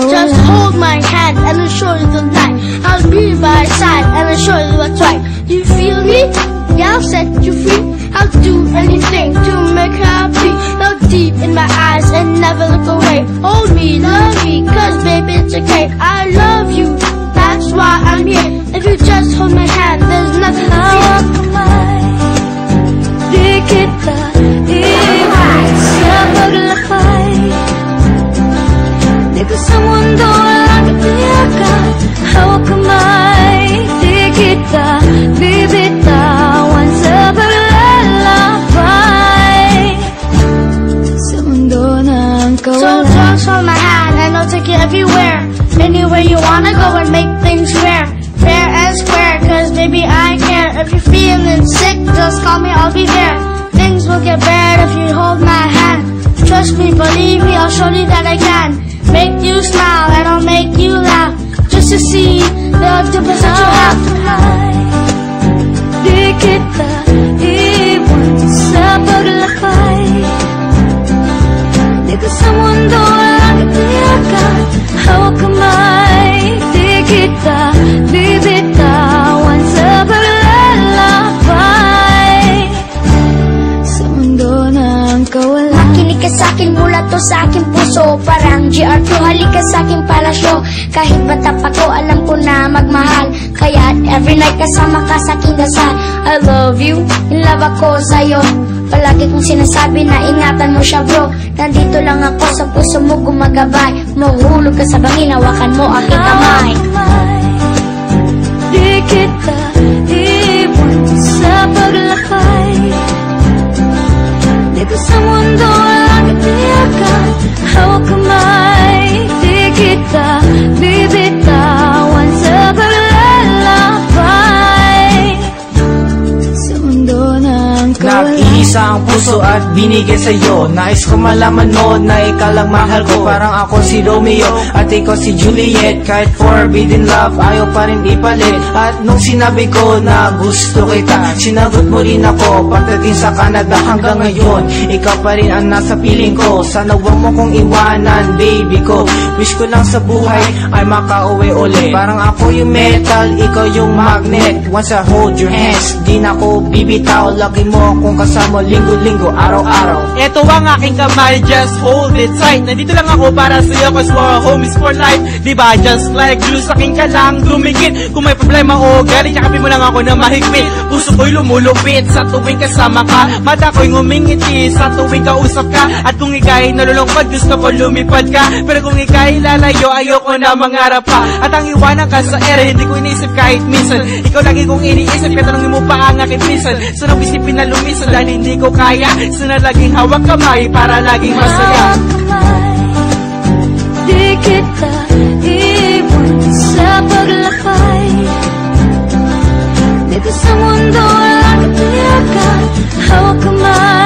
Just hold my hand and I'll show you the light. I'll be by your side and I'll show you what's right. Do you feel me? Yeah, I'll set you free. I'll do anything to make you happy. Look deep in my eyes and never look away. Hold me, love me, cause baby it's okay. I love you, that's why I'm here. If you just hold my hand, there's nothing to fear. Di kita iwan sa paglakay. Di ko sa mundo walang itiyakan. Hawak kamay. Di kita bibitawan sa paglalakbay. Sa mundo ng kawalan. So just hold my hand and I'll take you everywhere. Anywhere you wanna go and make things fair. Fair and square, cause baby I care. If you're feeling sick, just call me, I'll be there. Things will get better if you hold my hand. Trust me, believe me, I'll show you that I can. Make you smile and I'll make you laugh. Just to see the difference that you have. Di kita iwan sa paglakay. Di ko sa mundo walang itiyakan. Hawak kamay. Di kita bibitawan sa paglalakbay. Sa mundo ng kawalan. Makinig ka sa'kin mula to sa aking puso. Parang GR2, halika sa'king palasyo. Kahit bata pa ko, alam ko na magmahal. Kaya every night kasama ka sa'king dasal. I love you, in love ako sa'yo. Palagi kong sinasabi na ingatan mo siya bro. Nandito lang ako sa puso mo gumagabay. Mahuhulog ka sa bangin, hawakan mo aking kamay. Di kita iwan sa paglakay. Di ko sa mundo walang itiyakan. Hawak kamay. Di kita bibitawan sa paglalakbay. Sa mundo ng kawalan. Nag-iisa ang puso at binigay sa'yo. Nais ko malaman mo na ikaw lang mahal ko. Parang ako si Romeo at ikaw si Juliet. Kahit forbidden love, ayaw pa rin ipalit. At nung sinabi ko na gusto kita, sinagot mo rin ako. Pagdating sa Canada hanggang ngayon, ikaw pa rin ang nasa piling ko. Sana huwag mo kong iwanan, baby ko. Wish ko lang sa buhay ay makauwi ulit. Parang ako yung metal, ikaw yung magnet. Once I hold your hands, di na ako bibitaw. Lagi mo akong kasama linggo-linggo, araw-araw. Ito ang aking kamay, just hold it tight. Nandito lang ako para sa'yo, cause our home is for life. Diba, just like glue, sakin ka lang dumikit. Kung may problema o galing, yakapin mo lang ako na mahigpit. Puso ko'y lumulupit sa tuwing kasama ka. Mata ko'y ngumingiti sa tuwing kausap ka. At kung ika'y nalulungkot, gusto ko lumipad ka. Pero kung ika'y lalayo, ayoko na mangarap pa. At ang iwanan ka sa ere, hindi ko inisip kahit minsan. Ikaw lagi kong iniisip, kaya tanongin mo pa ang aking minsan. Sana isipin na lumisan dahil hindi ko kaya. Sana laging hawak kamay para laging masaya. Di kita iwan sa paglakay. Di ko sa mundo walang itiyakan. Hawak kamay.